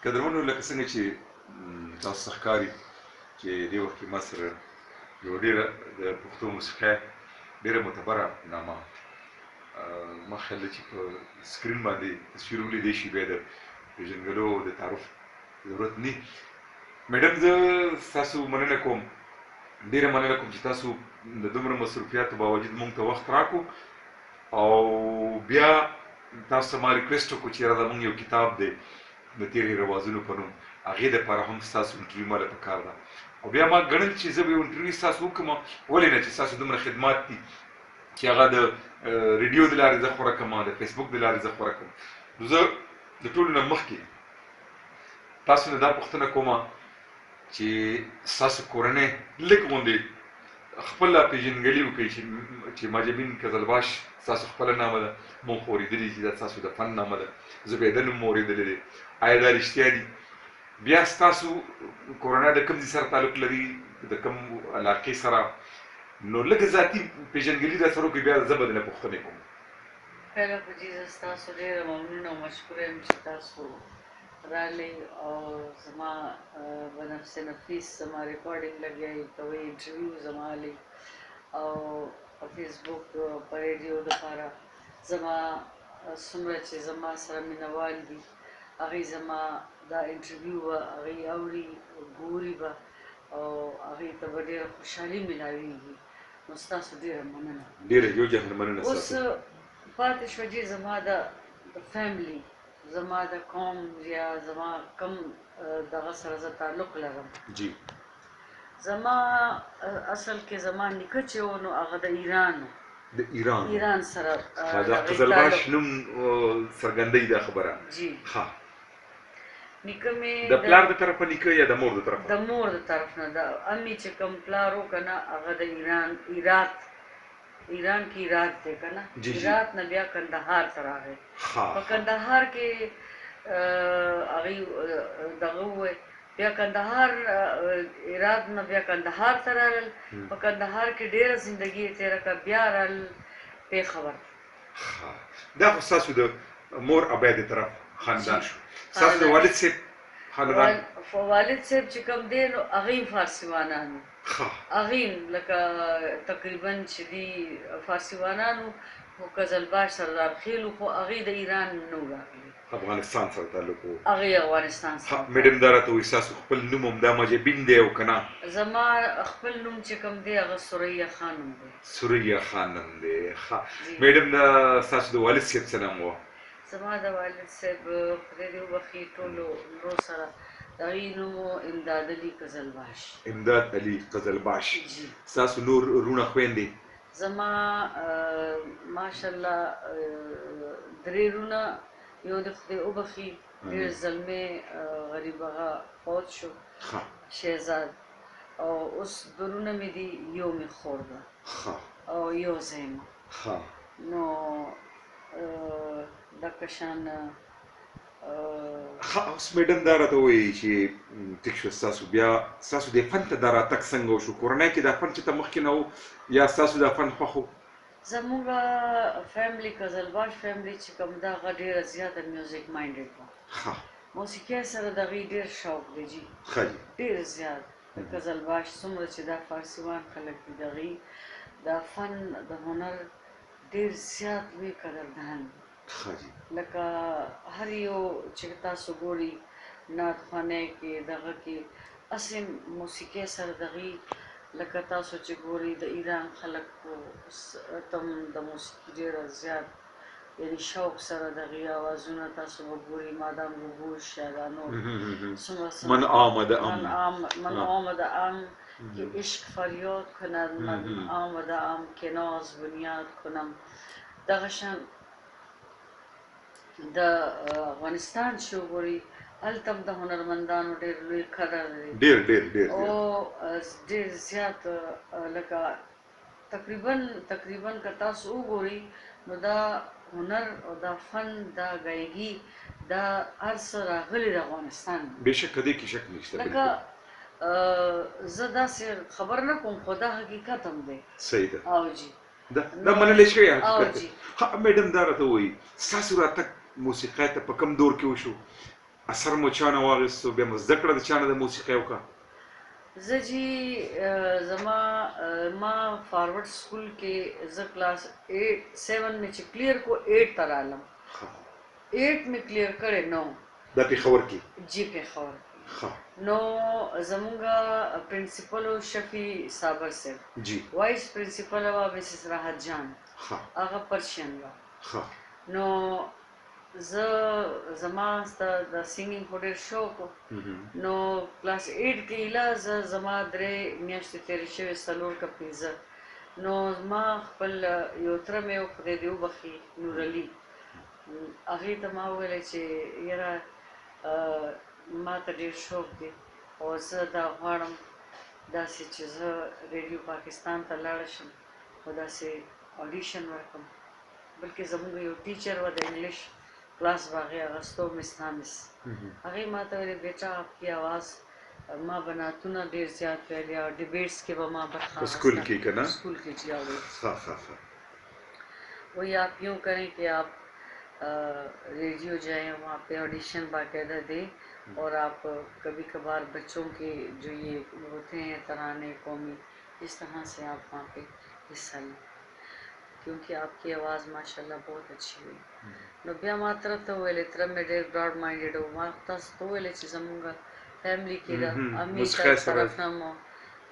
قدرمنو لکه څنګه چې تاسو ته ښکاري چې دې وخت کې ما سره یوه ډېره د پښتو موسیقۍ ډېره معتبره نامه ما خیال دی چې په سکرین باندې تصویر ولیدی شي بیا د پېژنګلو د تعارف ضرورت نه میډم زه ستاسو مننه کوم ډېره مننه کوم چې تاسو د دومره مصروفیاتو باوجود موږ ته وخت راکړو او بیا تاسو ته ما ریکویسټ وکړو چې یاره زموږ یو کتاب دی د تېرې رواجونو په نوم هغې دپاره هم ستاسو انټرویو ماله پکار ده او بیا ما ګڼل چې زه به یو انټرویو ستاسو وکړم ولې نه چې ستاسو دومره خدمات دي چې هغه د ریډیو د لارې زه خوره کړم د فیسبوک د لارې زه خوره کړم نو زه د ټولو نه مخکې تاسو نه دا پوښتنه کوم چې ستاسو کورنۍ لږ غوندې خپله پېژندګلي وکړئ چې ماجبین قزلباش ستاسو خپله نامه ده مونږ خو اورېدلي چې دا ستاسو د فن نامه ده زه به یې د نوم مو اورېدلی دی آیا دا رښتیا دي بیا ستاسو کورنۍ د کوم ځای سره تعلق لري د کوم علاقې سره نو لږ ذاتي پېژندګلي را سره وکړئ بیا زه به درنه پوښتنې کوم پهله خو جي زه ستاسو ډېره ممنونه او مشکوره یم چې تاسو راغلئ او زما بنفس نفیس زما ریکارډینګ لګیا کوئ انټرویو زما هلئ او په فیسبوک په ریډیو دپاره زما څومره چې زما سره مینهوال دي هغوی زما دا انټرویو به هغوی اوري ګوري به او هغوی ته به ډېره خوشحالي میلاویږي نو ستاسو ډېره مننه ډېره یو جهل مننه اوس پاتې شوه چې زما د فیملی زما د قوم یا زما کم دغه سره زه تعلق لرم جی زما اصل کې زما نیکه چې و نو هغه د ایران د ایران سره دا قزلباش نوم څرګندوي دا خبره جی ها نیکه مې د پلار د طرفه نیکه یا د مور د طرفه د مور د طرف نه د امي چې کوم پلار و که نه هغه د ایران کې هرات دی که نه هرات نه بیا کندهار ته راغی په کندهار کې هغوی دغه ووایي بیا کندهار هرات نه بیا کندهار ته رالل په کندهار کې ډېره زندګي یې تېره کړه بیا رالل پېښور دا خو ستاسو د مور ابا د طرف خاندان شو ستاسو د والد صاحب خاندان والد صاحب چې کوم دی نو هغوی فارسیوانان وو هغوی لکه تقریبا چې دي فارسیوانان وو خو قزلباش سردار خېل خو هغوی د ایران نه وو راغلي افغانستان سره تعلق و هغوی افغانستان سره میډم دا راته وایي ستاسو خپل نوم همدا مجبین دی او که نه زما خپل نوم چې کوم دی هغه سریا خان نوم دی سریا خان نوم دی میډم دا ستاسو د والد صاحب څه نام و زما د والد صاحب خدای دې وبخښي ټولو نورو سره د هغوی نوم و امداد علي قزلباش امداد علي قزلباش ستاسو نور وروڼه خویندې زما ماشاءالله درې وروڼه یو د خدای وبخښي ډېر زلمی غریب هغه فوت شو شهزاد او اوس دوه وروڼه مې دي یو مې خور ده او یو زه یم نو دغه شان اوس میډم دا راته ووایي چې ټیک شو ستاسو بیا ستاسو د فن ته دا راتګ څنګه وشو کورنۍ کې دا فن چې ته مخکې نه و یا ستاسو دا فن خوښ و زموږ فیملی قزلباش فیملی چې کوم ده هغه ډېره زیاته میوزیک ماینډډ وه موسیقۍ سره د هغوی ډېر شوق دی جي ډېر زیات د قزلباش څومره چې دا فارسیوان خلک دي د هغوی د فن د هنر ډېر زیات لوی قدردان دي لکه هر یو چې تاسو ګورئ نعتخوانۍ کې دغه کې هسې موسیقۍ سره د هغوی لکه تاسو چې ګورئ د ایران خلک تم د موسیقي ډېره زیات یعنې شوق سره د هغوی اوازونه تاسو به ګورئ مادام روبوش یا دا نور من آمده ام که عشق فریاد کند من آمده ام که ناز بنیاد کنم دغه شان د افغانستان چې وګورئ هلته هم د هنرمندانو ډېر لوی قدر دی او ډېر زیات لکه تقریبا که تاسو وګورئ نو دا هنر او دا فن دا ګایګي دا هر څه راغلي د افغانستان بېشکه دې کې شک نشته لکه زه داسې خبر نه کوم خو دا حقیقت هم دی صحیح ده او جي دا منلی شوی حقیقت دی میډم دا راته ووایي ستاسو راتګ موسیقۍ ته په کوم دور کې وشو اثر مو چا نه واخیستو بیا مو زده کړه د چا نه د موسیقۍ وکړه؟ زه جی ما فارورډ سکول کې زه کلاس 7 مې چې کلیر کو 8 ته رالم 8 مې کلیر کړی نو دا پېښور کې؟ جی پېښور نو زمونږ پرنسپل شفیع صابر صاحب جی وایس پرنسپل وا مسز راحت جان هغه پرشین وا نو زما د سینګینګ په ډېر شوق نو کلاس 8 کې لا زما 3 میاشتې تېرې شوې 4 که 5 نو ما خپل یو تره مې و خدای دې وبخي نور علي هغې ته ما وویلی چې یاره ما ته ډېر شوق دی او زه دا غواړم داسې چې زه ریډیو پاکستان ته لاړه شم او داسې اډیشن ورکړم بلکې زموږ یو ټیچر و د انګلیش क्लास वाक़ अगस्तों में स्थामिस अगे माता मेरे बेटा आपकी आवाज़ माँ बनातू ना देर ज़्यादा पहले और डिबेट्स के वो माँ बरखा स्कूल की करना स्कूल की जी आओ वही आप यूँ करें कि आप रेडियो जाएं वहाँ पे ऑडिशन बाकायदा दें और आप कभी कभार बच्चों के जो ये होते हैं तराने कौमी इस तरह से आप वहाँ पे हिस्सा लें क्योंकि आपकी आवाज़ माशाल्लाह बहुत अच्छी हुई नो बिया मात्रा तो वेले तरह में डेर ब्रॉड माइंडेड हो मात्रा तो वेले चीज़ मुंगा फैमिली की दा अम्मी तरफ नम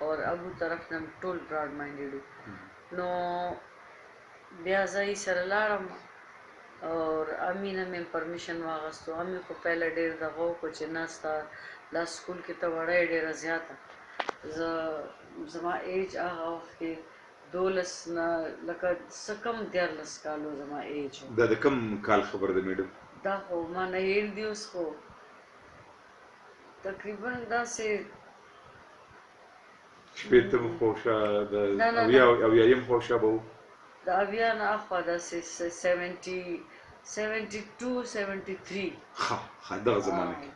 और अबू तरफ नम टोल ब्रॉड माइंडेड नो बिया जाई सरलारम और अम्मी ने में परमिशन वागस्तो अम्मी को पहले डेर दगो को चिन्नास्ता ला स्कूल की तो बड़ा डेर ज़्यादा जमा एज आगा के 12 نه لکه څه کم 14 کالو زما ایج و دا د کم کال خبر ده میډم؟ دا خو ما نه هیر دی اوس خو تقریبا داسې شپېتم خو شا د اویایم خو شا به و د اویا نه اخوا داسې 72 73 ښه دغه زمانه کې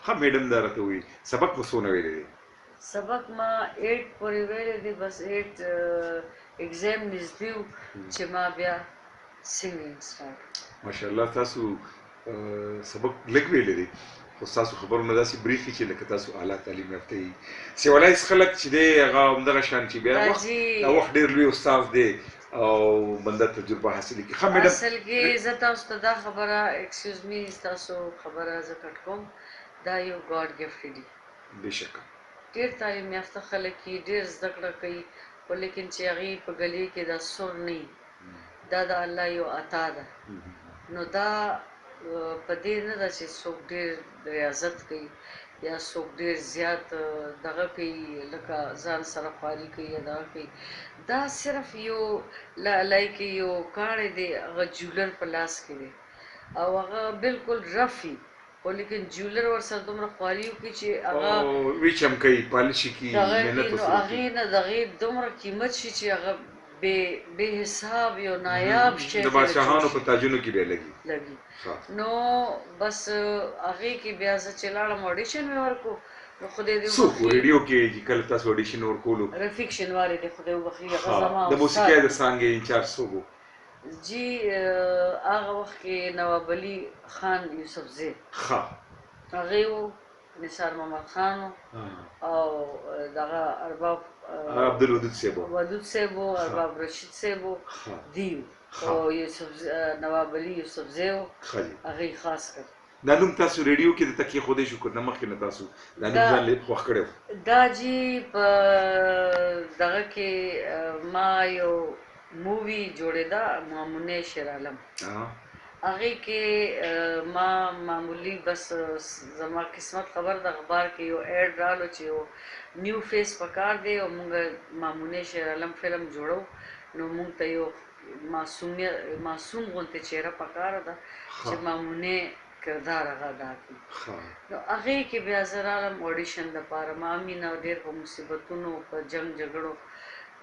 ښه میډم دا راته وایي سبق مو څونه ویلی دی؟ سبق ما 8 پورې ویلی دی بس 8 ایگزام نږدې و چې ما بیا سینګینګ سټارټ ماشاءالله تاسو سبق لږ ویلی دی خو ستاسو خبرونه داسې بریفي چې لکه تاسو اعلی تعلیم یافته یي سیولایز خلک چې دی هغه همدغه شان چې بیا وخت ډېر لوی استاد دی او بنده تجربه حاصلې کړي ښه میډم اصل کې زه تاسو ته دا خبره ایکسکیوز می ستاسو خبره زه کټ کوم دا یو ګاډ ګفټ دی بېشکه ډېر تعلیم یافته خلک یې ډېر زده کړه کوي خو لیکن چې هغې په ګلې کې دا سر نه دا د الله یو عطا ده نو دا په دې نه ده چې څوک ډېر ریاضت کوي یا څوک ډېر زیات دغه کوي لکه ځان سره خواري کوي یا دغه کوي دا صرف یو لایک یو کاڼی دی هغه جولر په لاس کې دی او هغه بالکل رف وي خو لیکن جولر ورسره دومره خواري وکړي چې هغه ویچم کوي پالشي کوي نو هغې نه د هغې دومره قیمت شي چې هغه بې حساب یو نایاب شی د بادشاهانو په تاجونو کې بیا لګي نو بس هغې کې بیا زه چې لاړم اډیشن مې ورکړو نو خدای دې څوک ریډیو کې چې کله تاسو اډیشن ورکولو رفیق شینواري دی خدای وبخښي هغه زما د موسیقۍ د څانګې انچارج څوک و؟ جی هغه وخت کې نواب علي خان یوسفزی هغې و نثار محمد خان او دغه ارباب عبدالودود صاحب ودود صاحب و ارباب رشید صاحب و دیو او نواب علي یوسفزی و هغې خاص کړ دا نوم تاسو ریډیو کې د تکې خودی شو کنه مخکې نه تاسو دا نوم ځان خوښ کړی دا جی په دغه کې ما یو مووی جوړېده مامونه شیر عالم هغې کې ما معمولی بس زما قسمت خبر د اخبار کې یو ایډ رالو چې یو نیو فیس پکار دی او مونږ مامونه شیر عالم فلم جوړو نو مونږ ته یو معصوم غوندې چهره پکاره ده چې مامونه کردار هغه ادا کړي نو هغې کې بیا زه رالم اډیشن دپاره ما مینه ډېر په مصیبتونو په جنګ جګړو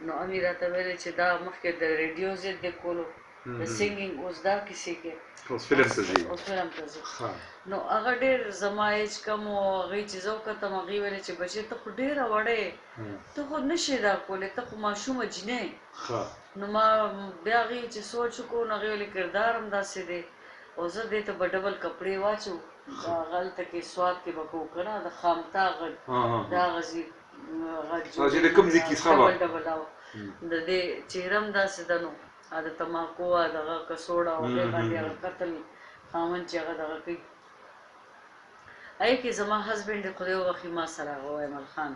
نو امي راته ویلې چې دا مخکې د ریډیو ضد د کولو د سینګینګ اوس دا کیسې کې اوس فلم ته ځي نو هغه ډېر زما ایج کم و هغې چې زه وکتم هغې ویلې چې بچې ته خو ډېره وړه یې ته خو نشې دا کولی ته خو ماشومه جینۍ نو ما بیا هغې چې سوچ وکړو نو هغې ویلې کردار هم داسې دی او زه دې ته به ډبل کپړې واچو هغلته کې سوات کې به کوو که نه د خامتا غږ دا غزي چې د کوم ځای کې څښه به ډبل د دې چهره هم داسې ده نو د تماکو دغه کڅوړه او دې باندې هغه قتل خاوند چې هغه دغه کوي هغې کې زما هسبینډ د خدای وبخښي ما سره هغه و ایمل خان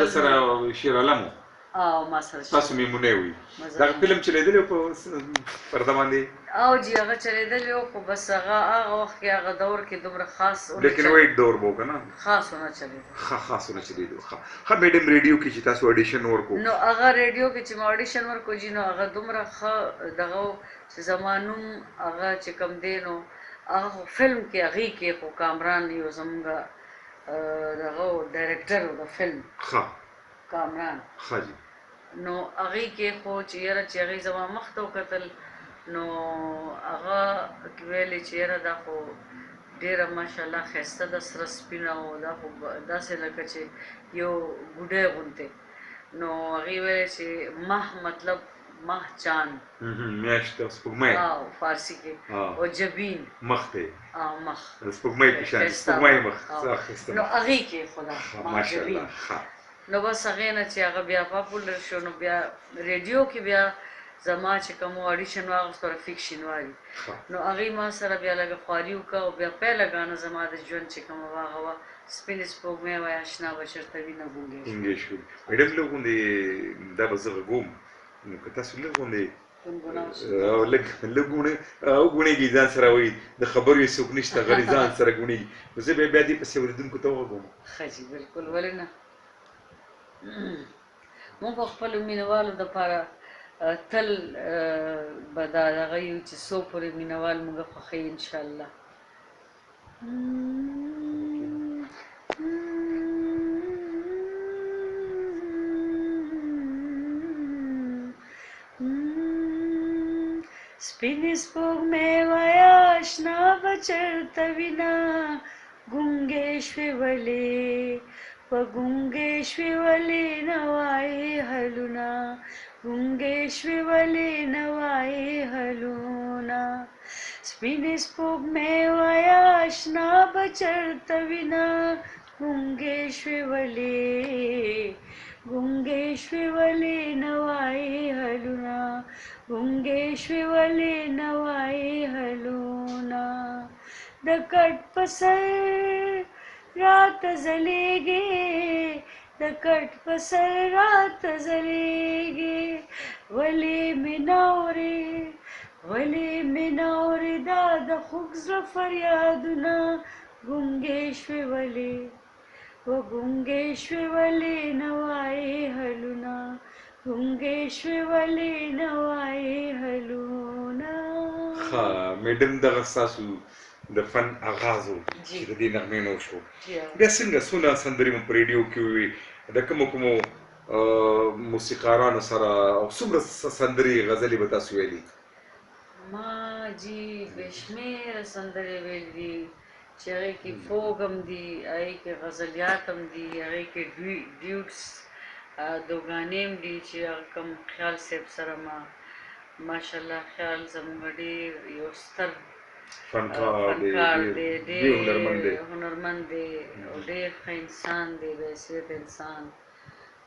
د سره شیر علم و او ما سره تاسو میمونې وي دغه فلم چلیدلی و په پرده باندې او جی هغه چلیدلی و خو بس هغه وخت کې هغه دور کې دومره خاص لیکن وایټ دور به و که نه خاص ونه چلیدو خاص ونه چلیدو ښه میډم ریډیو کې چې تاسو اډیشن ورکو نو هغه ریډیو کې چې ما اډیشن ورکو جي نو هغه دومره ښه دغه و چې زما نوم هغه چې کوم دی نو هغه خو فلم کې هغې کې خو کامران یو زمونږ دغه ډایرکټر و د فلم کامران نو هغې کې خو چې یاره چې هغې زما مخ ته وکتل نو هغه ویلې چې یاره دا خو ډېره ماشاءالله ښایسته ده سره سپینه او دا خو داسې لکه چې یو بوډۍ غوندې نو هغې ویلې چې مه مطلب مه چاند میاشت سپوږمۍ فارسي کې او جبین مخ دی مخ سپوږمۍ په شان سپوږمۍ مخ نو هغې کې خدا جبین نو بس هغې نه چې هغه بیا پاپولر شو نو بیا ریډیو کې بیا زما چې کوم اډیشن واغوست رفیق شینواري نو هغې ما سره بیا لږه خواري وکړه او بیا پیله ګانه زما د ژوند چې کومه وه هغه وه سپینې سپوږمۍ وایي اشنا به چېرته وینه ګونګۍ شوي میډم لږ غوندې دا به زه غږوم نو که تاسو لږ غوندې لږ وګونېږي ځان سره وایي د خبرو یې څوک نشته غلي ځان سره ګونېږي نو زه بیا دې پسې اورېدونکو ته وغږوم ښه جي بلکل ولې نه مونږ په خپلو مینهوالو دپاره تل به دا دغه یو چې څو پورې مینهوال مونږ خوښوي انشاءالله سپینې سپوږمۍ وایه اشنا به چېرته وینه ګونګې شوې ولې په ګونګې شوې ولې نه وایې حلونه ګونګې شوې ولې نه وایې حلونه سپینې سپوږمۍ وایه اشنا به چېرته وینه ګونګې شوې ولې ګونګې شوې ولې نه وایې حلونه ګونګې شوې ولې نه وایې حلونه د کټ په سر راته ځلیږې د کټ په سر راته ځلیږې ولې مې ناورې دا د خوږ زړه فریادونه ګونګې شوې ولې ګونګې شوې ولې نه وایې حلونه ګونګې شوې ولې نه وایې حلونه میډم دغه ستاسو د فن آغاز و چې د دې نغمې نه وشو بیا څنګه څونه سندرې مو په ریډیو کې ووي د کومو موسیقارانو سره او څومره سندرې غزلې به تاسو ویلي ما جی بې شمېره سندرې ویلي دي چې هغې کې فوګ هم دي هغې کې غزلیات هم دي هغې کې ډیوټس دوګانې هم دي چې هغه کوم خیال صاحب سره ما ماشاءالله خیال زموږ ډېر یو ستر فنکار دی ډېر هنرمند دی او ډېر ښه انسان دی بحیثیت انسان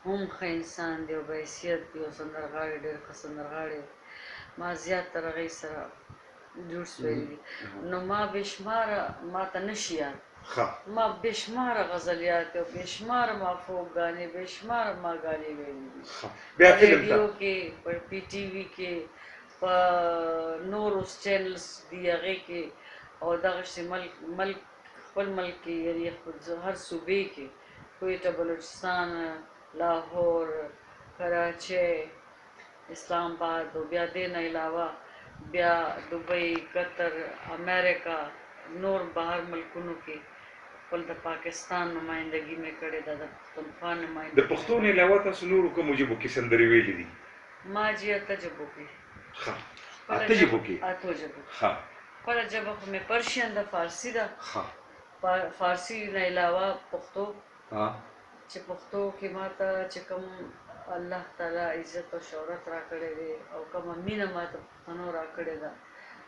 هم ښه انسان دی او بحیثیت یو سندرغاړی ډېر ښه سندرغاړی ما زیاتره هغې سره ډیوټس ویلي دي نو ما بېشماره ما ته نشي یاد ما بېشماره غزلیات او بېشماره ما فوګانې بېشماره ما ګانې ویلي دي په ریډیو کې په پي ټي وي کې په نورو چینلز دي هغې کې او دغسې ملک خپل ملک کې یعنې هر صوبې کې کویټه بلوچستان لاهور کراچۍ اسلام آباد او بیا دې نه علاوه بیا دبۍ قطر امریکا نور بهر ملکونو کې خپل د پاکستان نمایندګي مې کړې ده د پښتونخوا نمایندګي د پښتو نه علاوه تاسو نورو کومو ژبو کې سندرې ویلي دي ما جی اته ژبو کې اته ژبو کې خپله ژبه خو مې پرشین ده فارسي ده فارسي نه علاوه پښتو چې پښتو کې ما ته چې کوم الله تعالی عزت او شهرت راکړی دی او کومه مینه ما ته پښتنو راکړې ده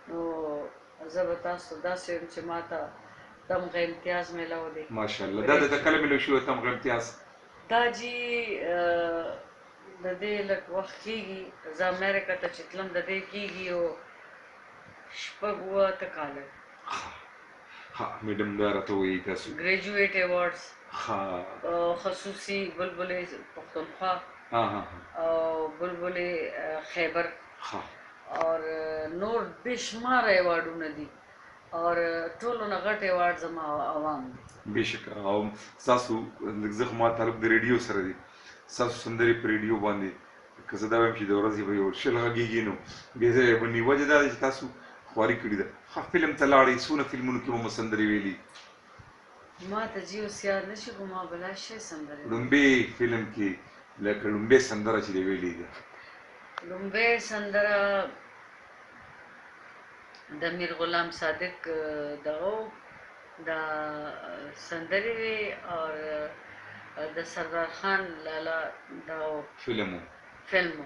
نو زه به تاسو ته داسې وایم چې ما ته تمغه امتیاز ملاو دی ماشاءالله دا د کله ملو شو تمغه امتیاز دا جی د دې لږ وخت کېږي زه امریکا ته چې تلم د دې کېږي او شپږ اوه اته کاله ها میډم دا راته وایي تاسو ګریجویټ ایوارډز خصوصي بلبلې پښتونخوا او بلبلې خیبر اور نور بشمار ایوارډونه دي اور ټولو نه غټ ایوارډ زما عوام دي بېشکه او ستاسو لږ زه خو ما تعلق د ریډیو سره دی ستاسو سندرې په ریډیو باندې که زه دا وایم چې د ورځې به یو شل غږېږي نو بې ځایه به ني وجه دا ده چې تاسو خواري کړې ده ښه فلم ته لاړئ څونه فلمونو کې به مو سندرې ویلي ما ته جی اوس یاد نه شي خو ما بلا شی سندرې لومبۍ فلم کې لکه لومبۍ سندره چې دې ویلې ده لومبۍ سندره د میر غلام صادق دغه دا سندرې وې اور د سردار خان لالا دا فلمو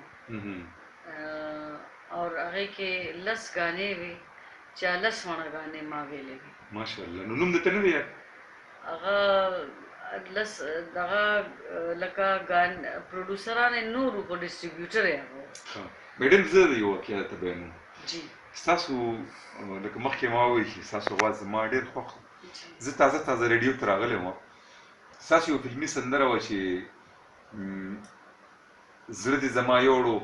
اور هغې کې لس ګانې وې 40 ونه ګانې ما ویلې وې ماشاءالله نو نوم درته نه دی یاد هغه لس دغه لکه پروډوسران یې نورو خو ډسټریبیوټر یې هغه میډم زه د یو واقعه درته بیانوم جی ستاسو لکه مخکې ما وویل چې ستاسو اواز زما ډېر خوښ زه تازه ریډیو ته راغلی وم ستاسو یو فلمي سندره وه چې زړه دې زما یوړو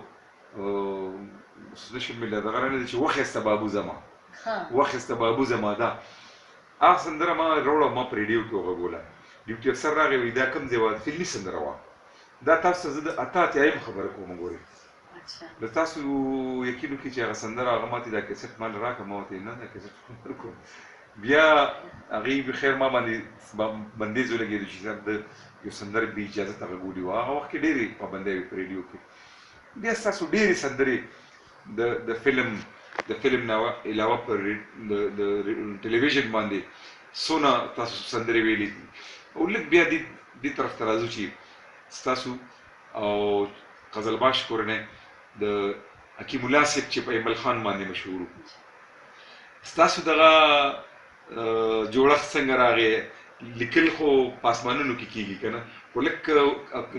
نشم ویلی دغه رانه دی چې وخېسته بابو زما وخېسته بابو زما دا هغه سندره ما راوړه ما په ریډیو کې وغږوله ډیوټي افسر راغی وایي دا کوم ځای وه فلمي سندره وه دا تاسو ته زه د اته اتیایم خبره کوم ګورئ د تاسو یقین وکړئ چې هغه سندره هغه ماته دا کیسټ مال راکړه ما ورته نه دا کیسټ ورکړم بیا هغې بخیر ما باندې بندیز ولګېدو چې د یو سندرې بې اجازته غږولي وه هغه وخت کې ډېرې پابندۍ وې په ریډیو کې بیا ستاسو ډېرې سندرې د فلم نه علاوه په د ټلویزیون باندې څونه تاسو سندرې ویلې دي او لږ بیا دې طرف ته راځو چې ستاسو او قزلباش کورنۍ د حکیم الله صاحب چې په ایمل خان باندې مشهور و ستاسو دغه جوړښت څنګه راغی لیکل خو په اسمانونو کې کېږي که نه خو لږ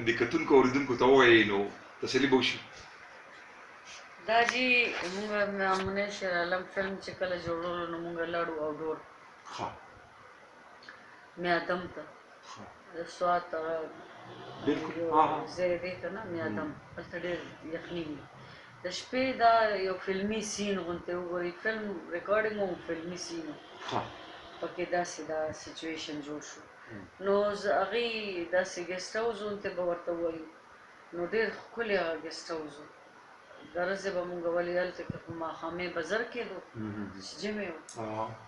د کتونکو اورېدونکو ته ووایئ نو تسلي به وشي دا جی مونږ منیر شیر عالم فلم چې کله جوړولو نو مونږ لاړو آوټډور میادم ته د سوات ځای دی که نه میادم هلته ډېر یخني وي د شپې دا یو فلمي سین غوندې وګورئ فلم ریکارډینګ و فلمي سین و پکې داسې دا سچویشن جوړ شو نو هغې داسې ګیسټ هاوس غوندې به ورته ووایو نو ډېر ښکلی هغه ګیسټ هاوس و د ورځې به مونږ ولې هلته کې په ماښامې به زر کېدو چې جمع و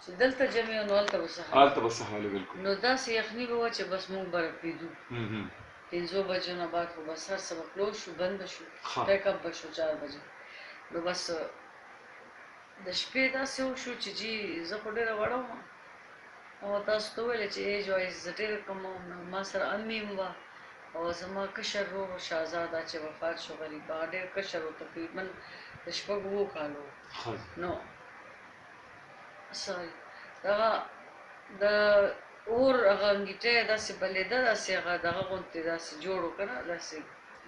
چې دلته جمع و نو هلته به سهال نو داسې یخني به وه چې بس مونږ به رپېدو 5 بجو نه بعد خو بس هر څه به کلوز شو بند به شو پیک اپ به شو 4 بجې نو بس د شپې داسې وشو چې جي زه خو ډېره وړه وم او تاسو ته وویلې چې ایج وایز زه ډېره کم وم نو ما سره امي هم وه او زما کشر ورور شهزاده چې وفات شو غریب هغه ډېر کشر و تقریبا د 6 کالو نو سوري دغه د اور هغه انګیټه داسې بلېده داسې هغه دغه غوندې داسې جوړ و که نه داسې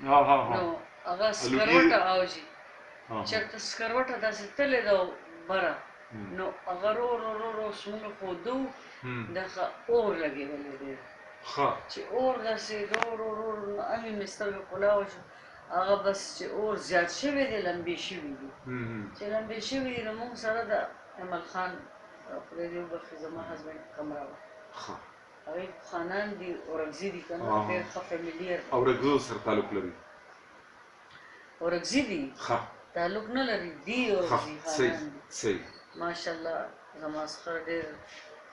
نو هغه سکروټه اوجي چېرته سکروټه داسې تلې ده بره نو هغه رو رو رو رو څومره ښودو دغه اور لګېدلی دی چې اور داسې رو رو رو امې مې سترګه کولاوه شو هغه بس چې اور زیات شوی دی لمبې شوي دي چې لمبې شوي دي نو موږ سره د ایمل خان خدای دې وبخښي زما هسبنډ کمره وه هغې خانان دي اورکزي دي که نه ډېر ښه فیملیر اورکزو سره تعلق لري اورکزي دي تعلق نه لري دي اورکزي خانان دي ماشاءالله زما څخه ډېر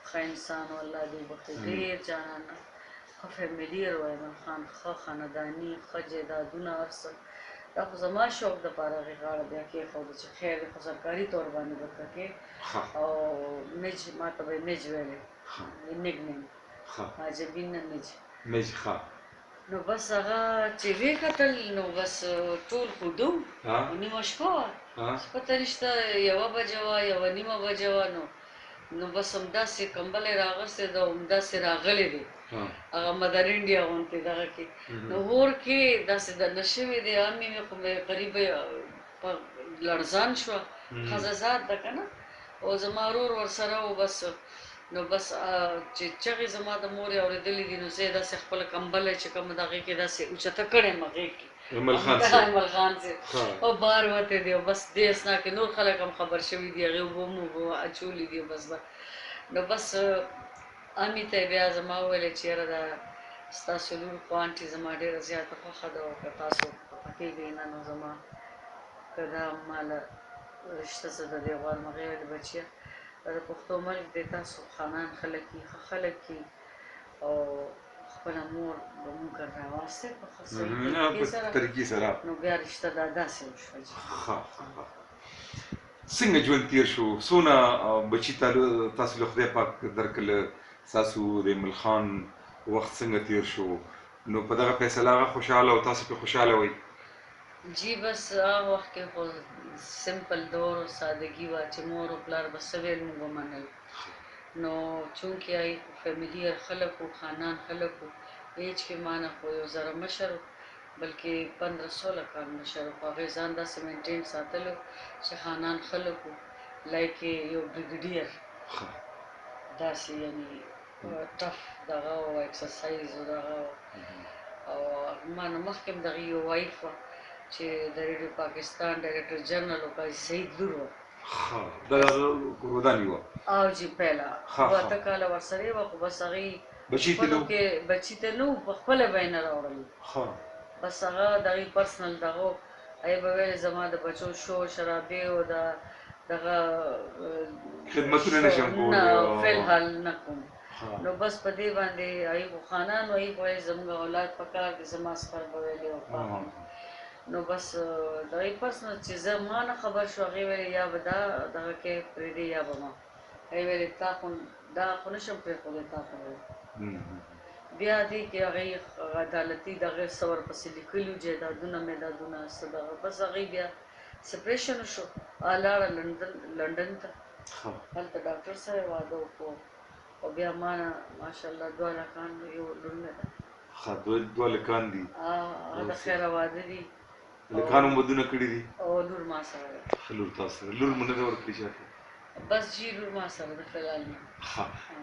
ښه انسان و الله دې وبخښي ډېر جانانه ښه فیملیر و ایمل خان ښه خانداني ښه جایدادونه هر څه دا خو زما شوق دپاره هغې غاړه بیا کېښوده چې خیر دی خو سرکاري طور باندې به کړې او مج ما ته به یې مج ویلی نیک نیم عجبین نه مج نو بس هغه چې ویې کتل نو بس ټول ښودو نیمه شپه وه پته نشته 1 بجه وه 1:30 بجه وه نو نو بس همداسې کمبل یې راغوستی ده او همداسې راغلی دی هغه مدر انډیا غوندې دغه کې نو هور کې داسې دننه شوی دی امې مې خو مې قریبه لړزان شوه ښځه ذات ده که نه او زما ورور ورسره و بس نو بس چې چغې زما د مور یې اورېدلې دي نو زه یې داسې خپله کمبلی چې کوم د هغې کې داسې اوچته کړی یم هغې کې ایمل خان صاحب او بار وتی دی او بس دې اسنا کې نور خلک هم خبر شوي دي هغې اوبه مو اوبه اچولي دي بس نو بس امي ته بیا زما وویلې چې یاره دا ستاسو لور خو انټي زما ډېره زیاته خوښه ده او که تاسو خفه کېږئ نه نو زما که دا ماله رشته څه د دې غواړم هغې ویلې بچیه د پښتو ملک دی تاسو خانان خلک یي ښه خلک یي او خپله مور به مونږ راواستئ په ښه صحیح طریقې سره نو بیا رشته دا داسې وشوه څنګه ژوند تېر شو څونه بچي تاسو له خدای پاک درکړله ستاسو د ایمل خان وخت څنګه تېر شو نو په دغه فیصله هغه خوشحاله او تاسو پرې خوشحاله وئ جی بس هغه وخت کې خو سمپل دور او سادګي وه چې مور او پلار به څه ویل موږ به منل نو چونکې هغې خو فیملي خلک وو خاندان خلک وو ایج کې ما نه خو یو ذره مشر بلکې 15-16 کال مشر و خو هغې ځان داسې مینټین ساتلو چې خاندان خلک وو لایک یو بریګیډیر داسې یعنې ټف دغه و ایکسرسایز و دغه او ما نه مخکې هم دغې یو وایف وه چې د ریډیو پاکستان ډایرکټر جنرال و قاضي سعید لور وه وداني وه او جی پهله 2 کاله ورسره یې وه خو بس هغې خپلو کې بچي ته نه وو په خپله به یې نه راوړلي بس هغه د هغې پرسنل دغه و هغې به ویلې زما د بچو شور شرابې او دغه خدمتونه نشم کولی نه فلحال نه کوم نو بس په دې باندې هغې خو خانان و هغې خو وایي زموږ اولاد په کار دی زما سپر به ویلې او نو بس د هغې پرسنل چې زه ما نه خبر شو هغې ویلې یا به دا دغه کې پرېږدې یا به ما هغې ویلې تا خو دا خو نشم پرېښودی تا خو بیا دې کې هغې عدالتي د هغې څه ورپسې لیکلي وو جایدادونه میدادونه څه دغه بس هغې بیا سپریشن وشو لاړه لندن ته هلته ډاکټر سره یې واده وکړو او بیا ما نه ماشاءالله 2 هلکان یو لور مې ده 2 هلکان دي هغه د خیره واده دي هلکانو هم ودونه کړي دي او لور ما سره ده ښه لور تاسو سره لور مو نه ده ورکړې چاته بس جی لور ما سره ده فلحال نه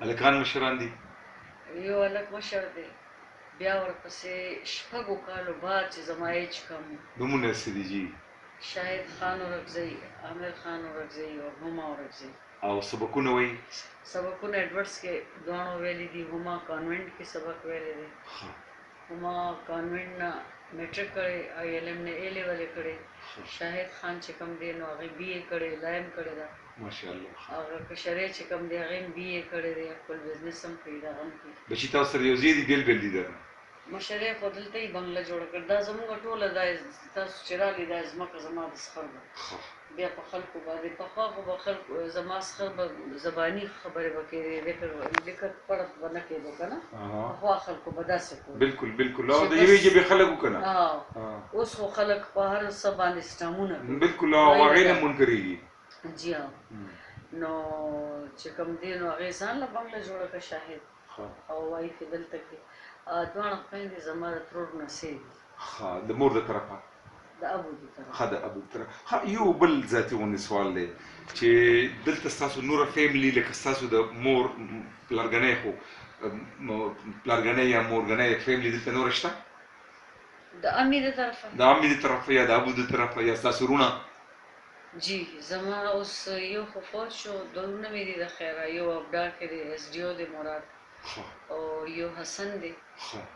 هلکان مشران دي یو هلک مشر دی بیا ورپسې 6 کالو بعد چې زما ایج کم نومونه څه دي جی شاهد خان اورکزی عامر خان اورکزی او هما اورکزی او سبقونه وایي سبقونه ایډورډس کې دواړو ویلي دي هما کانوینټ کې سبق ویلی دی هما کانوینټ نه میټرک کړی آی ایل ایم نه اے لیول یې کړی شاهد خان چې کوم دی نو هغې بي اے کړی لایم کړی ده ماشاءالله هغه کشری چې کوم دی هغې هم بي اے کړی دی خپل بزنس هم کوي دغه هم کوي بچي تاسو سره یو ځای دي بېل بېل دي درنه مشر یې خو دلته یې بنګله جوړه کړې دا زموږ ټوله دا تاسو چې رالي دا ځمکه زما د سخر ده بیا په خلکو باندې پخوا خو به خلکو زما سخر به زباني خبرې به کېدې لیکه پړه به نه کېدو که نه پخوا خلکو به داسې کول بلکل بلکل او د یوې ژبې خلک وو که نه اوس خو خلک په هر څه باندې سټامونه کوي بلکل او هغې نه منکرېږي جی نو چې کوم دی نو هغې ځان له بنګله جوړه کړه شاهد او وایف یې دلته کې دواړه خویندې زما د ترور نسې دي د مور د طرفه د ابو د طرفه د ابو د طرفه یو بل ذاتي غوندې سوال دی چې دلته ستاسو نوره فیملي لکه ستاسو د مور پلارګنی خو پلارګنی یا مورګنی فیملي دلته نوره شته د امي د طرفه د امي د طرفه یا د ابو د طرفه یا ستاسو وروڼه جی زما اوس یو خو فوت شو دوه وروڼه مې دي د خیره یو ابډا کې دی ایس ډي او دی مراد او یو حسن دی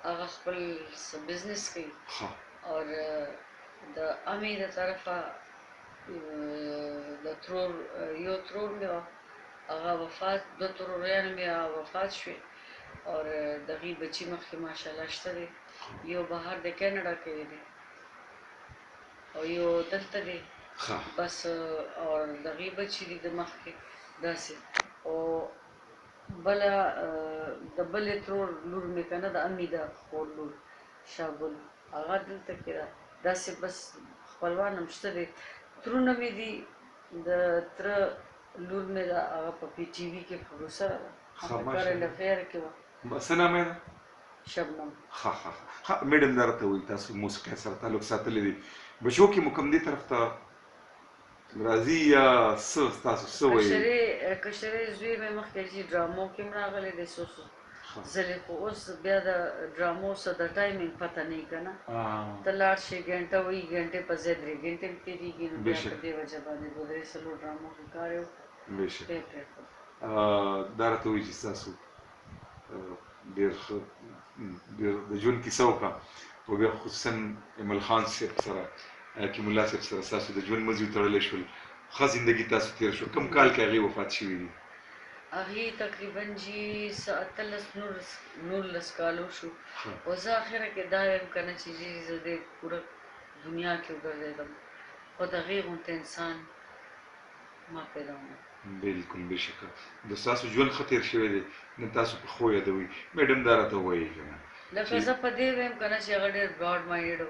هغه خپل بزنس کوي او د امي د طرفه د ترور یو ترور مې وه هغه وفات 2 تروریان مې وفات شوې او د هغې بچي مخکې ماشاءالله شته دی یو بهر د کینیډا کې دی او یو دلته دی بس او د هغې بچي دي د مخکې داسې او بله د بلې ترور لور مې که نه د امي د خور لور شاګل هغه دلته کې ده داسې بس خپلوان هم شته دی ترونه مې دي د تره لور مې هغه په پی ټي وي کې پروډوسره ده کرنټ افیر کې وه څه نام یې ده شبنم میډم دا راته وایي تاسو موسیقۍ سره تعلق ساتلی دی بچو کې مو کوم دې طرف ته راځي یا څه ستاسو څه وایي کشرې زوی مې مخکې چې ډرامو کې هم راغلی دی څو ځلې خو اوس بیا د ډرامو څه د ټایمینګ پته نه وي که نه ته لاړ شې ګنټه وایي ګنټې په ځای 3 ګنټې هم تېرېږي نو بیا په دې وجه باندې 2-3 ډرامو کې کار یې وکړو بیا یې پرېښود دا راته وایي چې ستاسو ډېر ښه د ژوند کیسه وکړه او بیا خصوصا ایمل خان صاحب سره حکیم الله صاحب سره ستاسو د ژوند مزي وتړلی شول ښه زندګي تاسو تېره شوه کوم کال کې هغې وفات شوي دي هغې تقریبا چې 18-19 کالو شو او زه اخره کې دا وایم که نه چې زه دې پوره دنیا کې وګرځېدم خو د هغې غونته انسان ما پیدا ونه بلکل بېشکه د ستاسو ژوند ښه تېر شوی دی نن تاسو په ښو یادوئ میډم دا راته ووایي که نه لکه زه په دې وایم که نه چې هغه ډېر براډ مایډ و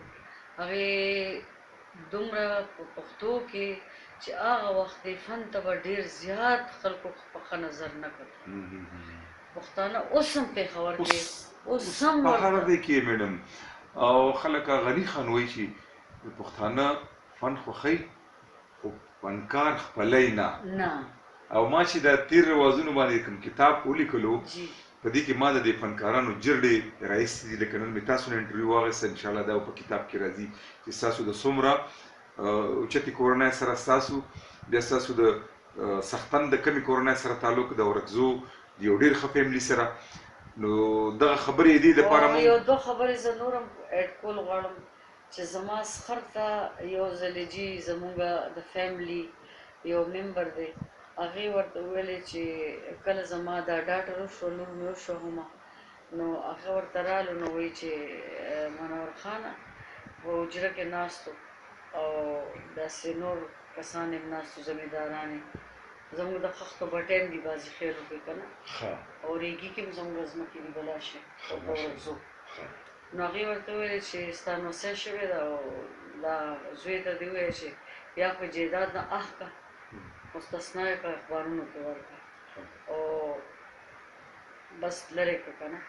هغې دومره په پښتو کې چې هغه وخت د فن ته به ډېر زیات خلکو په ښه نظر نه کتل پښتانه اوس هم پېښور کې اوس هم په هر ځای کې میډم او خلک غني خان وایي چې د پښتانه فن خوښوي خو فنکار خپلی نه او ما چې د تیر رواجونو باندې کوم کتاب ولیکلو په دې کې ما د دې فنکارانو جرړې راایستې دي لکه نن مې تاسو نه انټرویو واخیسته انشاءالله دا په کتاب کې راځي چې ستاسو د څومره اوچتې کورنۍ سره ستاسو بیا ستاسو د سختن د کمې کورنۍ سره تعلق د ورکزو د یو ډېر ښه فیملي سره نو دغه خبرې دې دپاره یو دوه خبرې زه نور هم اډ کول غواړم چې زما سخر ته یو ځلې جي زمونږ د فیملي یو ممبر دی هغې ورته وویلې چې کله زما دا ډاټر وشو لور مې وشوه همه نو هغه ورته رالو نو وایي چې منور خانه په حجره کې ناست او داسې نور کسان هم ناست وو زمینداران یې زموږ د خښتو بټۍ هم دي بعضې خیر وکړي که نه او ریګي کې هم زموږ ځمکې دي بلاشي په ورکزو نو هغې ورته وویلې چې ستا نوسی شوې ده او دا زوی ته دې ووایه چې یا په جیداد نه اخ که مستثنا یې کړه اخبارونو کې ورکړه او بس لرې کړه که نه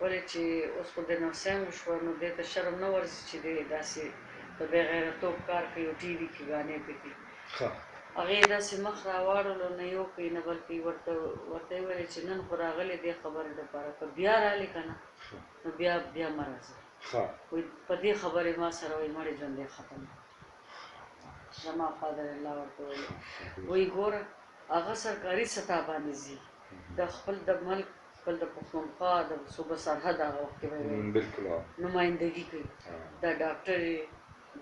ولې چې اوس خو د نوسی هم وشوه نو دې ته شرم نه ورځي چې دی داسې د بې غیرتوب کار کوي او ټي وي کې ګانې پکې هغې داسې مخ راواړولو نه یو کوي نه بل کوي ورته یې ویلې چې نن خو راغلی دې خبرې دپاره که بیا رالې که نه نو بیا مه راځه وایي په دې خبرې ما سره وایي مړې ژوند دی ختم زما فادر الله ورته ویلې وایي ګوره هغه سرکاري سطح باندې ځي د خپل د ملک خپل د پښتونخوا د صوبه سرحد هغه وخت کې به نمایندګي کوي دا ډاکټر یې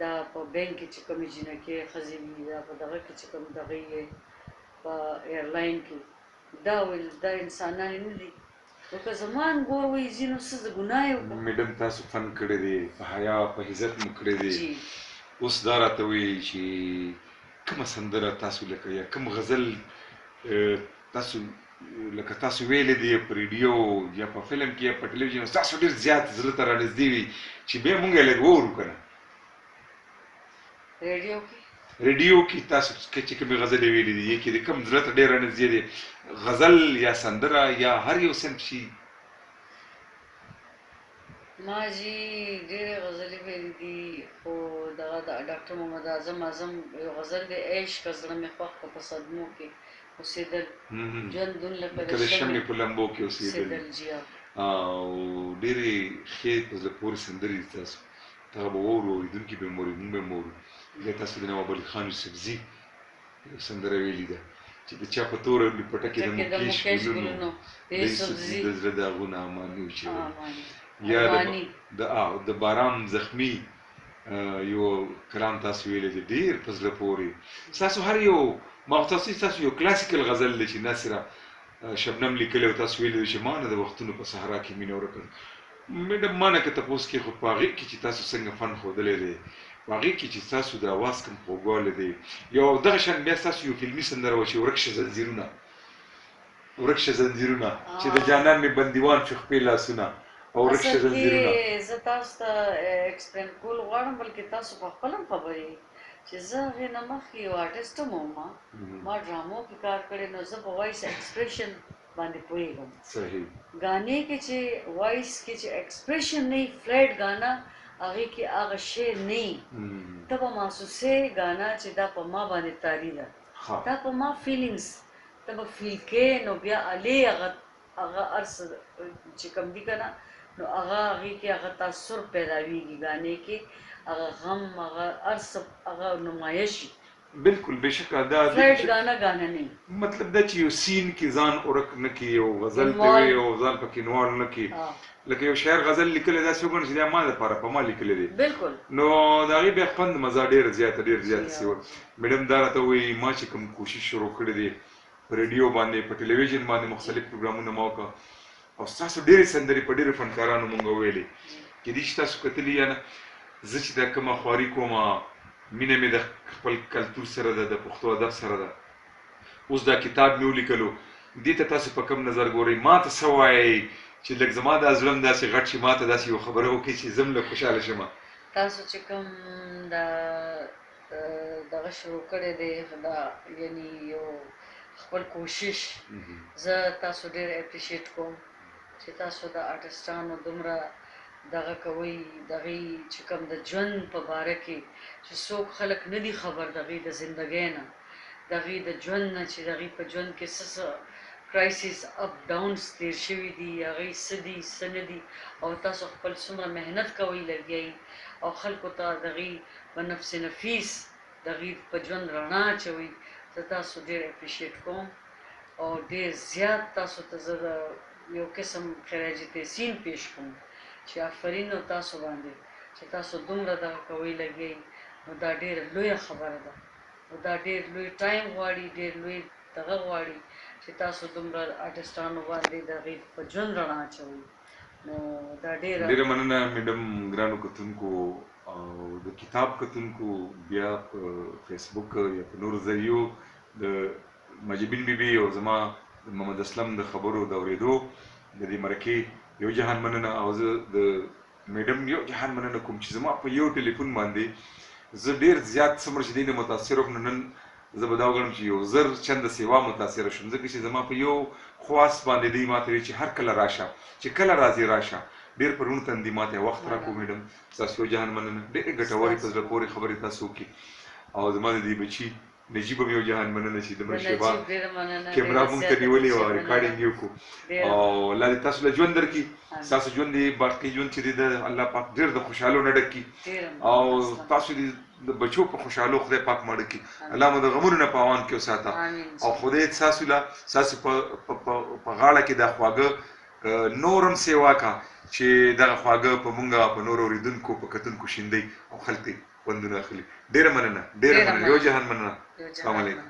دا په بینک کې چې کومې جینکې ښځې وي دا په دغه کې چې کوم دغه یې په ایرلاین کې دا ویل دا انسانان یې نه دي نو که زما ګور وایي ځي نو څه زه ګناه یې وکړم میډم تاسو فن کړی دی په حیا په عزت مو کړی دی اوس دا راته وایي چې کومه سندره تاسو لکه یا کوم غزل تاسو لکه تاسو ویلې دی په ریډیو یا په فلم کې یا په ټلویزیون تاسو ډېر زیات زړه ته رانږدې وي چې بیا مونږ یې لږ واورو که نه ریډیو کې تاسو چې کومې غزلې ویلې دي یې کې د کوم زړه ته ډېر رانږدې دی غزل یا سندره یا هر یو صنف شي ما جی ډېرې غزلې ویلې دي خو دغه د ډاکټر محمد اعظم یو غزل دی عشق زړه مې خوښ که په صدمو کې اوسېدل ژوندون لکه د شمعې په لمبو کې اوسېدل او ډېرې ښې په زړه پورې سندرې دي تاسو هغه به واورو اورېدونکي به هم اوري موږ به هم اورو بیا تاسو د نواب علي خان یوسفزي یو سندره ویلې ده چې د چا په توره لپټه کې د مکیش ګلونو د یوسفزي د زړه داغونه اماني وچېدل یا د باران زخمي یو کلام تاسو ویلی دی ډېر په زړه پورې ستاسو هر یو مختصي ستاسو یو کلاسیکل غزل دی چې ناصره شبنم لیکلی او تاسو ویلی دی چې ما نه د وختونو په صحرا کې مینه ورکړه میډم ما نه که تپوس کې خو په هغې کې چې تاسو څنګه فن ښودلی دی په هغې کې چې ستاسو د اواز کوم خوږوالی دی یو دغه شان بیا ستاسو یو فلمي سندره وه چې ورک شه زنځیرونه چې د جانان مې بندیوان شو خپې لاسونه اصل کې زه تاسو ته ایکسپلین کول غواړم بلکې تاسو په خپل هم خبرې چې زه هغې نه مخکې یو آرټسټ هم وم ما ډرامو کې کار کړی نو زه په وایس ایکسپریشن باندې پوهېږم صحیح غانې کې چې وایس کې چې ایکسپریشن نه وي فلیټ غانا هغې کې هغه شی نه وي ته به محسوسې غانا چې دا په ما باندې تاري ده دا په ما فیلینګس ته به فیل کې نو بیا هلې هغه هر څه چې کوم دي که نه نو هغه هغې کې هغه تاثر پیداویږي غانې کې هغه غم هغه هر څه هغه نمایه شي بالکل بېشکه دا فلیټ غانا غانا نه مطلب دا چې یو سین کې ځان ورک نه کړي یو غزل ته وي او ځان پکې انوالو نه کړي لکه یو شاعر غزل لیکلی داسې وګڼي چې دا ما دپاره په ما لیکلی دی بالکل نو د هغې بیا خوند مزه ډېره زیاته سي وه میډم دا راته وایي ما چې کوم کوشش شروع کړی دی په ریډیو باندې په ټلویزیون باندې مختلف پروګرامونه ما وکړه او ستاسو ډېرې سندرې په ډېرو فنکارانو مونږ وویلې کېدای شي تاسو کتلي یا نه زه چې دا کومه خواري کومه مینه مې د خپل کلتور سره ده د پښتو ادب سره ده اوس دا کتاب مې ولیکلو دې ته تاسو په کوم نظر ګورئ ما ته څه وایئ چې لږ زما دا زړه م داسې غټ شي ما ته داسې یو خبره وکړي چې زه م لږ خوشحاله شم تاسو چې کوم دغه شروع کړی دی دا یعنې یو خپل کوشش زه تاسو ډېر اپریشیټ کوم چې تاسو د آرټسټانو دومره دغه کوئ د هغې چې کوم د ژوند په باره کې چې څوک خلک نه دي خبر د هغې د زندګۍ نه د هغې د ژوند نه چې د هغې په ژوند کې څه کرایسس اپ ډاونس تیر شوي دي هغې څه دي څه نه دي او تاسو خپل څومره محنت کوئ لګیئ او خلکو ته د هغې په نفس نفیس د هغې په ژوند رڼا اچوئ زه تاسو ډېر اپریشیټ کوم او ډېر زیات تاسو ته زه یو قسم خراج تحسین پیش کوم چې آفرین او تاسو باندې چې تاسو دومره دغه کوئ لګیئ نو دا ډېره لویه خبره ده نو دا ډېر لوی ټایم غواړي ډېر لوی دغه غواړي چې تاسو دومره آرټسټانو باندې د هغې په ژوند رڼا اچوئ نو دا ډېره مننه میډم ګرانو کتونکو او د کتاب کتونکو بیا په فیسبوک یا په نورو ذریعو د مجبین بیبي او زما د محمد اسلم د خبرو د اورېدو د دې مرکې یو جهان مننه او زه د میډم یو جهان مننه کوم چې زما په یو ټلیفون باندې زه ډېر زیات څومره چې دی نه متاثر وم نو نن زه به دا وګڼم چې یو زر چنده سیوا متاثره شوم ځکه چې زما په یو خواست باندې دی ما ته وایي چې هر کله راشه چې کله راځې راشه ډېر په روڼ تندي ما ته وخت راکړو میډم ستاسو یو جهان مننه ډېرې ګټورې په زړه پورې خبرې تاسو وکړي او زما د دې بچي نجیب هم یو جهان مننه چې دومره شیبه کیمرا مونږ ته نیولې وه ریکارډینګ یې وکړو او الله دې تاسو له ژوند درکړي ستاسو ژوند دې باقي ژوند چې دی د الله پاک ډېر د خوشحالو نه ډک کړي او تاسو دې د بچو په خوشحالو خدای پاک مړه کړي الله مو د غمونو نه په امان کې وساته او خدای ستاسو په غاړه کې دا خواږه نور هم سیوا کا چې دغه خواږه په مونږه په نورو اورېدونکو په کتونکو شیندئ او خلک یې خوندونه اخلي ډېره مننه یو جهان مننه السلام علیکم